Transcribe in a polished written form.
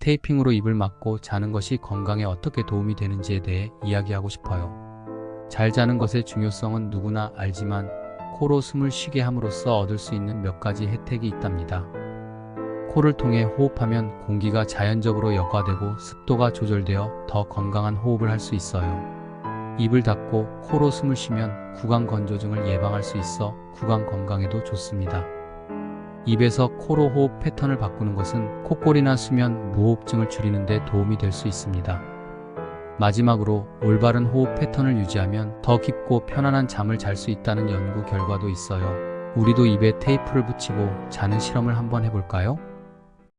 테이핑으로 입을 막고 자는 것이 건강에 어떻게 도움이 되는지에 대해 이야기하고 싶어요. 잘 자는 것의 중요성은 누구나 알지만 코로 숨을 쉬게 함으로써 얻을 수 있는 몇 가지 혜택이 있답니다. 코를 통해 호흡하면 공기가 자연적으로 여과되고 습도가 조절되어 더 건강한 호흡을 할 수 있어요. 입을 닫고 코로 숨을 쉬면 구강건조증을 예방할 수 있어 구강 건강에도 좋습니다. 입에서 코로 호흡 패턴을 바꾸는 것은 콧골이나 수면 무호흡증을 줄이는 데 도움이 될 수 있습니다. 마지막으로 올바른 호흡 패턴을 유지하면 더 깊고 편안한 잠을 잘 수 있다는 연구 결과도 있어요. 우리도 입에 테이프를 붙이고 자는 실험을 한번 해볼까요?